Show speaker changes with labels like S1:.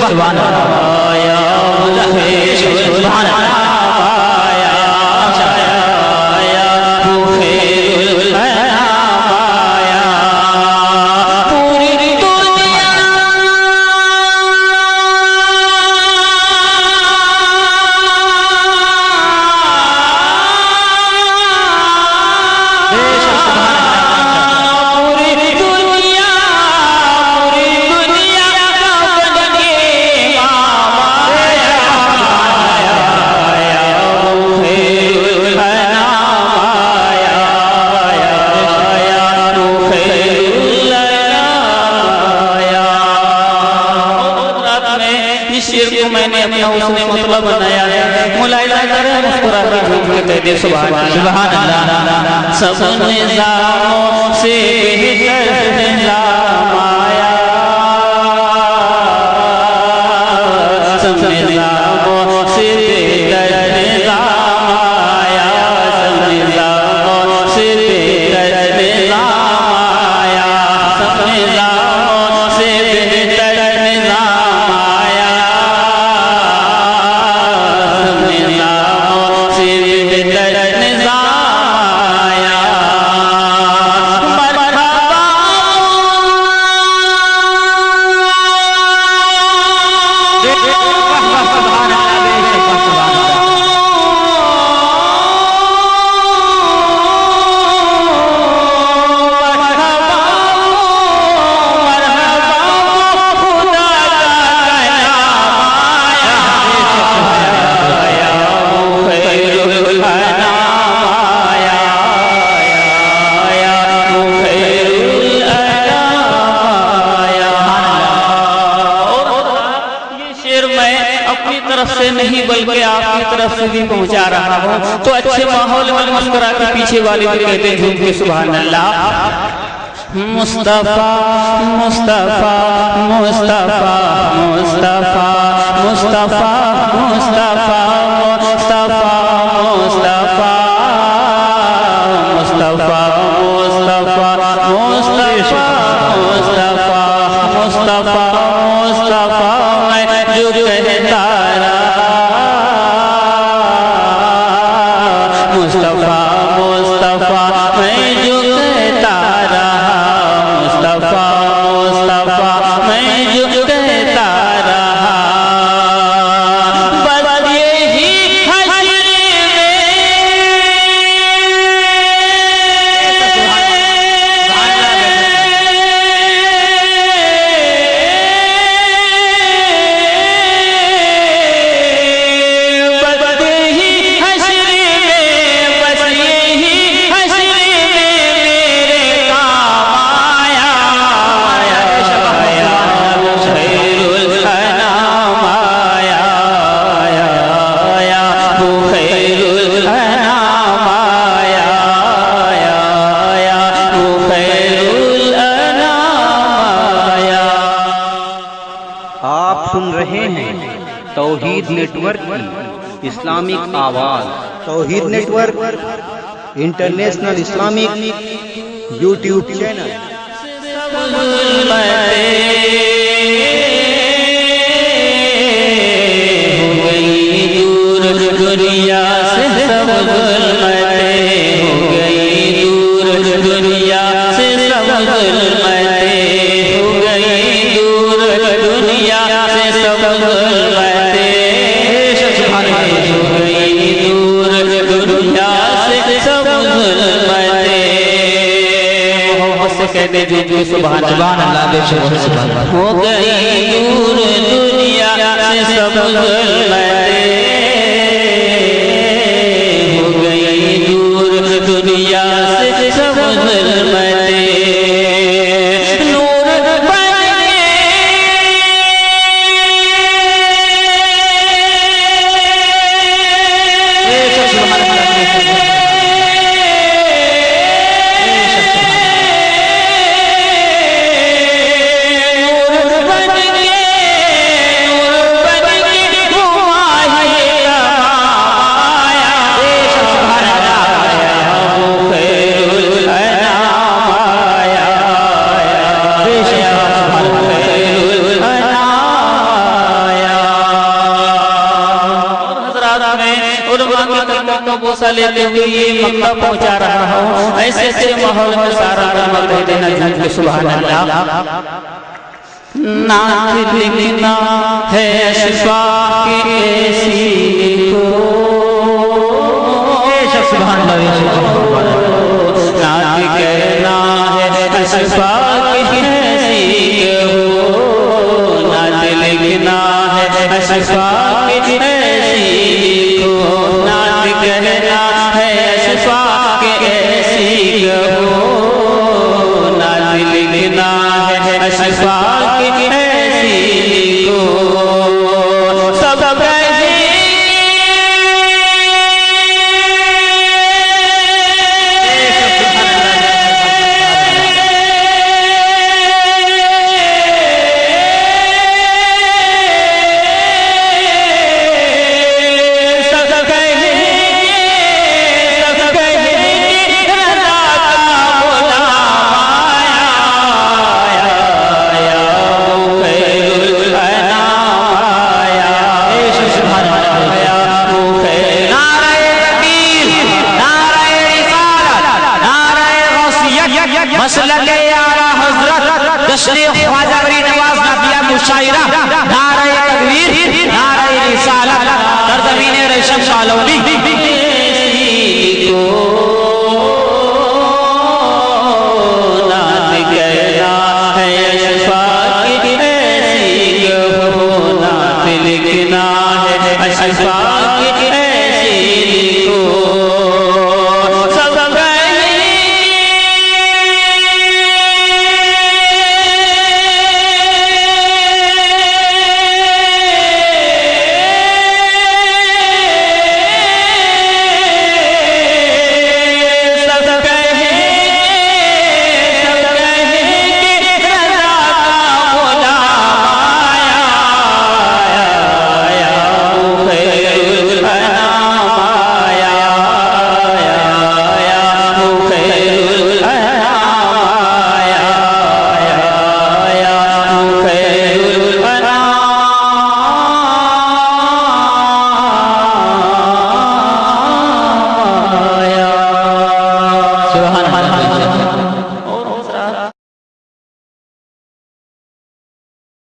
S1: سبحان اللہ یا سبحان اللہ سبحان اللہ سب نظاموں سے بہتر نظام آیا سب نظاموں سے بہتر نظام آیا سب نظاموں سے بہتر نظام آیا سب نظاموں سے بہتر نظام آیا سب نظاموں سے بہتر نظام آیا نہیں بلکہ آپ کی طرف سے بھی پہنچا رہا ہوں تو اچھے ماحول میں مسکرا کے پیچھے والے بھی کہتے ہیں جھوم کے سبحان اللہ مصطفیٰ مصطفیٰ مصطفیٰ مصطفیٰ مصطفیٰ مصطفیٰ مصطفیٰ مصطفیٰ مصطفیٰ مصطفیٰ مصطفیٰ مصطفیٰ مصطفیٰ میں جو کہتا مصطفیٰ مصطفیٰ میں جو کہتا رہا مصطفیٰ مصطفیٰ میں جو کہتا رہا بس یہی حشر
S2: توحید نیٹ ورک کی اسلامک آواز توحید network international Islamic YouTube channel
S1: دنیا سے سب ظلمتیں ہو گئی دور دنیا سے سب ظلمتیں ہو گئی دور دنیا سے سب ظلمتیں ہو گئی دور دنیا سے سب ظلمتیں کہتے جھوم کے سبحان اللہ بے شک سبحان اللہ ہو گئی دور دنیا سے سب ظلمتیں ہو گئی دور دنیا سے سب ظلمتیں بوسہ لیتے ہوئے یہ مکہ پہنچا رہا ہوں ایسے ایسے ماحول میں سارا رحمت دے دینا جھوم کے سبحان اللہ نعت لکھنا ہے شفا کی ایسی کو سبحان اللہ نعت کہنا ہے شفا کی ایسی کو نعت لکھنا ہے شفا کی ایسی کو کہنا ہے شفا کے ایسی کو نعت لکھنا ہے شفا کے ایسی کو سب مسلک اعلیٰ حضرت جشن خواجہ ولی نواز نبیہ مشاعرہ نعرہ تکبیر نعرہ رسالت در زمین ریشم سالونی